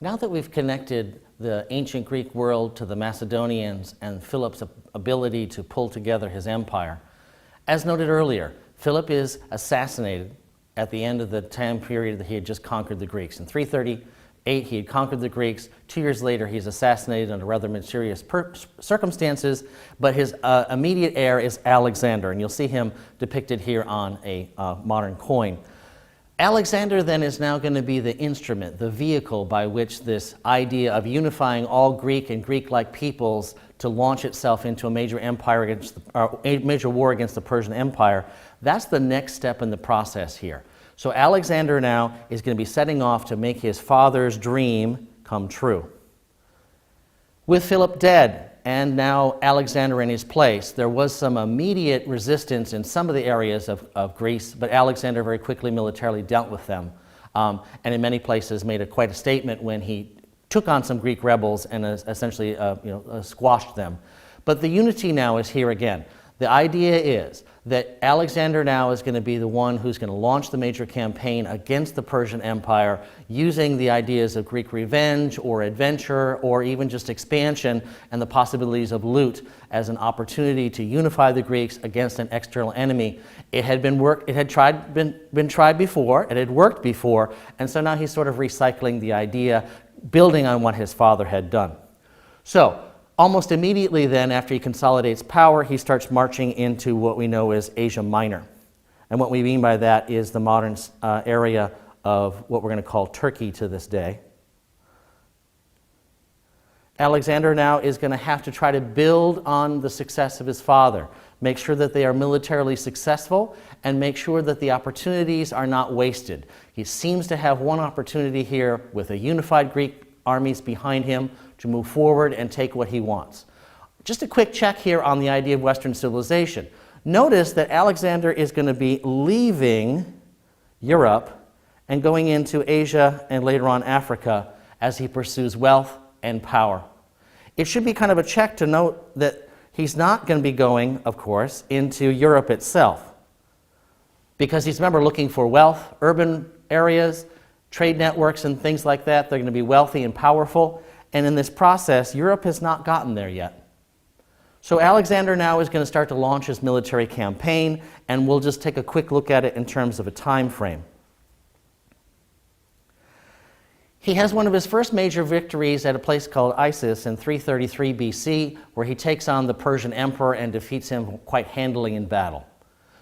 Now that we've connected the ancient Greek world to the Macedonians and Philip's ability to pull together his empire, as noted earlier, Philip is assassinated at the end of the time period that he had just conquered the Greeks. In 338, he had conquered the Greeks. 2 years later, he's assassinated under rather mysterious circumstances, but his immediate heir is Alexander, and you'll see him depicted here on a modern coin. Alexander then is now going to be the instrument, the vehicle by which this idea of unifying all Greek and Greek-like peoples to launch itself into a major empire against a major war against the Persian Empire. That's the next step in the process here. So Alexander now is going to be setting off to make his father's dream come true. With Philip dead and now Alexander in his place, there was some immediate resistance in some of the areas of Greece, but Alexander very quickly militarily dealt with them, and in many places made quite a statement when he took on some Greek rebels and essentially squashed them. But the unity now is here again. The idea is that Alexander now is going to be the one who's going to launch the major campaign against the Persian Empire using the ideas of Greek revenge or adventure or even just expansion and the possibilities of loot as an opportunity to unify the Greeks against an external enemy. It had been tried before, it had worked before, and so now he's sort of recycling the idea, building on what his father had done. So, almost immediately then, after he consolidates power, he starts marching into what we know as Asia Minor. And what we mean by that is the modern area of what we're going to call Turkey to this day. Alexander now is going to have to try to build on the success of his father, make sure that they are militarily successful, and make sure that the opportunities are not wasted. He seems to have one opportunity here with a unified Greek armies behind him to move forward and take what he wants. Just a quick check here on the idea of Western civilization. Notice that Alexander is going to be leaving Europe and going into Asia and later on Africa as he pursues wealth and power. It should be kind of a check to note that he's not going to be going, of course, into Europe itself, because he's, remember, looking for wealth, urban areas, trade networks and things like that. They're going to be wealthy and powerful. And in this process, Europe has not gotten there yet. So Alexander now is going to start to launch his military campaign, and we'll just take a quick look at it in terms of a time frame. He has one of his first major victories at a place called Issus in 333 BC, where he takes on the Persian emperor and defeats him quite handily in battle.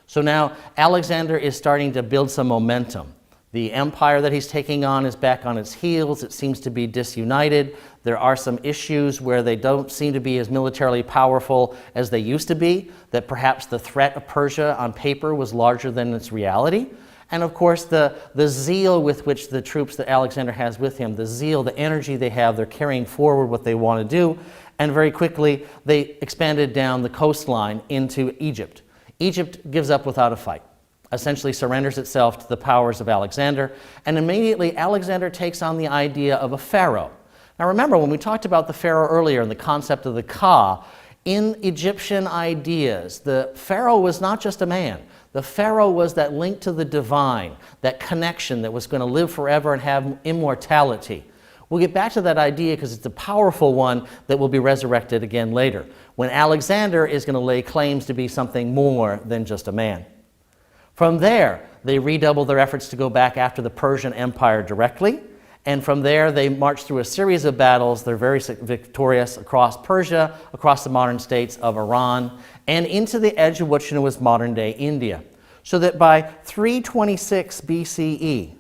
So now Alexander is starting to build some momentum. The empire that he's taking on is back on its heels. It seems to be disunited. There are some issues where they don't seem to be as militarily powerful as they used to be, that perhaps the threat of Persia on paper was larger than its reality. And of course, the zeal with which the troops that Alexander has with him, the zeal, the energy they have, they're carrying forward what they want to do. And very quickly, they expanded down the coastline into Egypt. Egypt gives up without a fight, essentially surrenders itself to the powers of Alexander, and immediately Alexander takes on the idea of a pharaoh. Now remember, when we talked about the pharaoh earlier and the concept of the Ka, in Egyptian ideas, the pharaoh was not just a man. The pharaoh was that link to the divine, that connection that was going to live forever and have immortality. We'll get back to that idea because it's a powerful one that will be resurrected again later, when Alexander is going to lay claims to be something more than just a man. From there, they redouble their efforts to go back after the Persian Empire directly, and from there they march through a series of battles. They're very victorious across Persia, across the modern states of Iran, and into the edge of what was modern-day India. So that by 326 BCE,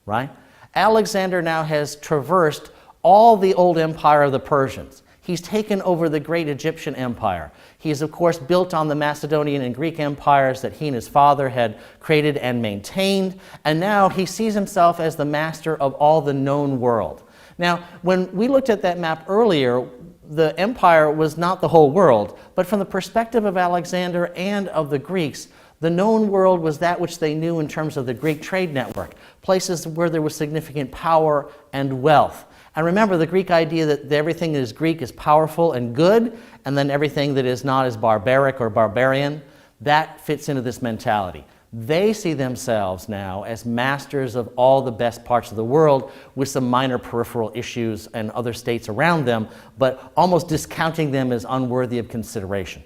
right, Alexander now has traversed all the old empire of the Persians. He's taken over the great Egyptian empire. He is, of course, built on the Macedonian and Greek empires that he and his father had created and maintained, and now he sees himself as the master of all the known world. Now, when we looked at that map earlier, the empire was not the whole world, but from the perspective of Alexander and of the Greeks, the known world was that which they knew in terms of the Greek trade network, places where there was significant power and wealth. And remember, the Greek idea that everything that is Greek is powerful and good, and then everything that is not is barbaric or barbarian, that fits into this mentality. They see themselves now as masters of all the best parts of the world, with some minor peripheral issues and other states around them, but almost discounting them as unworthy of consideration.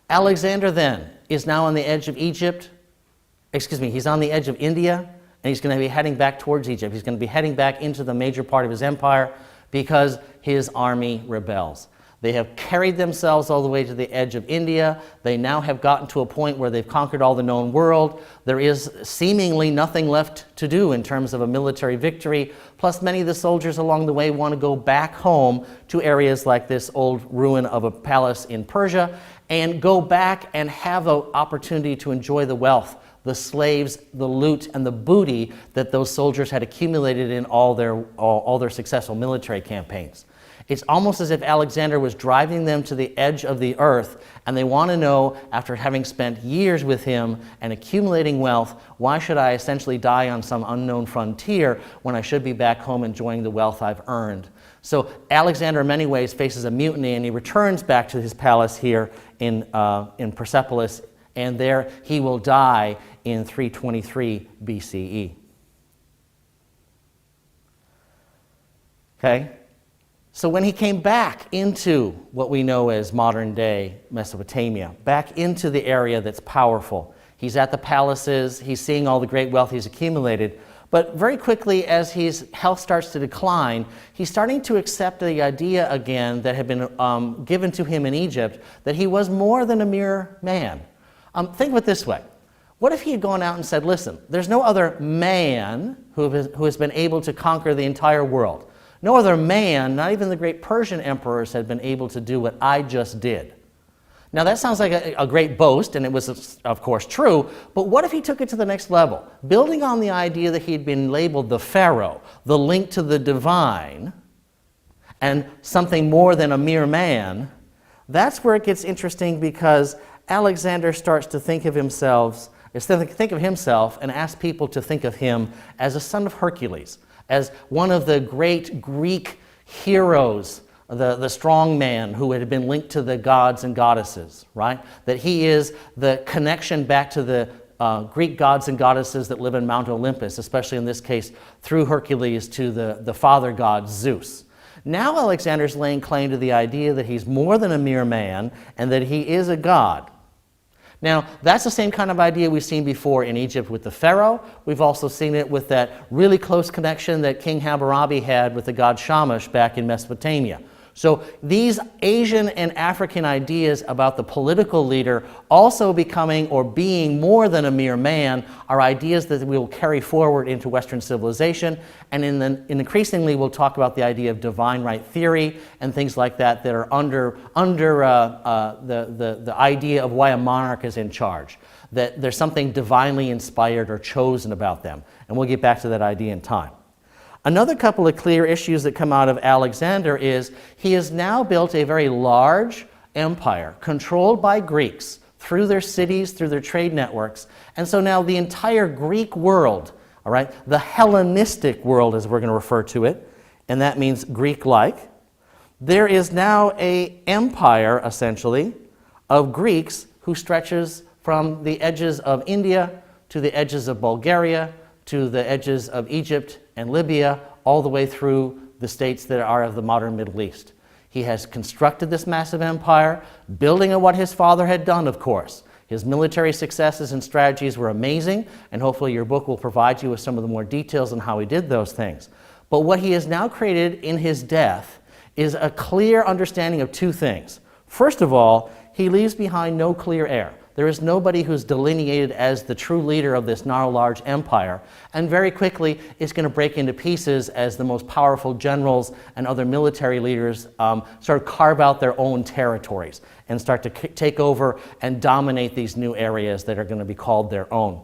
Alexander then is now on the edge of Egypt. He's on the edge of India, and he's going to be heading back towards Egypt. He's going to be heading back into the major part of his empire because his army rebels. They have carried themselves all the way to the edge of India. They now have gotten to a point where they've conquered all the known world. There is seemingly nothing left to do in terms of a military victory. Plus, many of the soldiers along the way want to go back home to areas like this old ruin of a palace in Persia and go back and have an opportunity to enjoy the wealth, the slaves, the loot, and the booty that those soldiers had accumulated in all their successful military campaigns. It's almost as if Alexander was driving them to the edge of the earth, and they want to know, after having spent years with him and accumulating wealth, why should I essentially die on some unknown frontier when I should be back home enjoying the wealth I've earned? So Alexander, in many ways, faces a mutiny, and he returns back to his palace here in Persepolis, and there he will die in 323 BCE. Okay? So when he came back into what we know as modern-day Mesopotamia, back into the area that's powerful, he's at the palaces, he's seeing all the great wealth he's accumulated, but very quickly, as his health starts to decline, he's starting to accept the idea again that had been given to him in Egypt, that he was more than a mere man. Think of it this way. What if he had gone out and said, listen, there's no other man who has been able to conquer the entire world. No other man, not even the great Persian emperors, had been able to do what I just did. Now that sounds like a great boast, and it was of course true, but what if he took it to the next level? Building on the idea that he'd been labeled the pharaoh, the link to the divine, and something more than a mere man, that's where it gets interesting, because Alexander starts to think of himself and ask people to think of him as a son of Hercules, as one of the great Greek heroes, the strong man who had been linked to the gods and goddesses, right? That he is the connection back to the Greek gods and goddesses that live in Mount Olympus, especially in this case through Hercules to the father god Zeus. Now Alexander's laying claim to the idea that he's more than a mere man and that he is a god. Now, that's the same kind of idea we've seen before in Egypt with the pharaoh. We've also seen it with that really close connection that King Hammurabi had with the god Shamash back in Mesopotamia. So these Asian and African ideas about the political leader also becoming or being more than a mere man are ideas that we will carry forward into Western civilization, and increasingly we'll talk about the idea of divine right theory and things like that are under the idea of why a monarch is in charge, that there's something divinely inspired or chosen about them, and we'll get back to that idea in time. Another couple of clear issues that come out of Alexander is he has now built a very large empire controlled by Greeks through their cities, through their trade networks. And so now the entire Greek world, all right, the Hellenistic world as we're going to refer to it, and that means Greek-like, there is now an empire, essentially, of Greeks who stretches from the edges of India to the edges of Bulgaria to the edges of Egypt and Libya, all the way through the states that are of the modern Middle East. He has constructed this massive empire, building on what his father had done, of course. His military successes and strategies were amazing, and hopefully your book will provide you with some of the more details on how he did those things. But what he has now created in his death is a clear understanding of two things. First of all, he leaves behind no clear heir. There is nobody who's delineated as the true leader of this now large empire, and very quickly it's going to break into pieces as the most powerful generals and other military leaders sort of carve out their own territories and start to take over and dominate these new areas that are going to be called their own.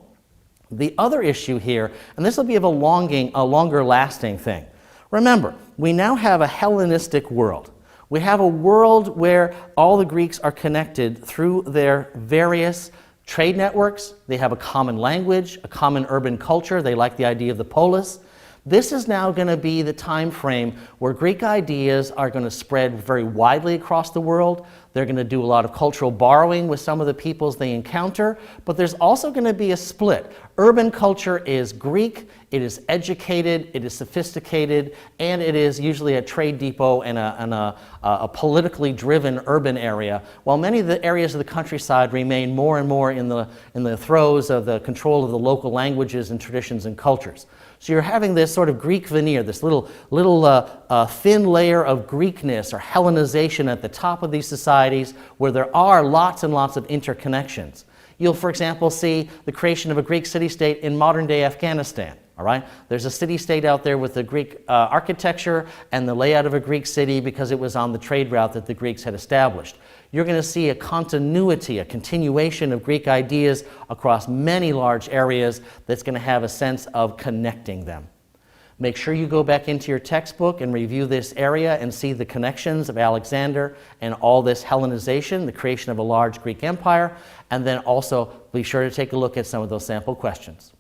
The other issue here, and this will be of a longer lasting thing. Remember, we now have a Hellenistic world. We have a world where all the Greeks are connected through their various trade networks. They have a common language, a common urban culture. They like the idea of the polis. This is now going to be the time frame where Greek ideas are going to spread very widely across the world. They're going to do a lot of cultural borrowing with some of the peoples they encounter, but there's also going to be a split. Urban culture is Greek, it is educated, it is sophisticated, and it is usually a trade depot and a politically driven urban area, while many of the areas of the countryside remain more and more in the throes of the control of the local languages and traditions and cultures. So you're having this sort of Greek veneer, this little thin layer of Greekness or Hellenization at the top of these societies where there are lots and lots of interconnections. You'll, for example, see the creation of a Greek city-state in modern-day Afghanistan. All right? There's a city-state out there with the Greek architecture and the layout of a Greek city because it was on the trade route that the Greeks had established. You're going to see a continuity, a continuation of Greek ideas across many large areas that's going to have a sense of connecting them. Make sure you go back into your textbook and review this area and see the connections of Alexander and all this Hellenization, the creation of a large Greek empire, and then also be sure to take a look at some of those sample questions.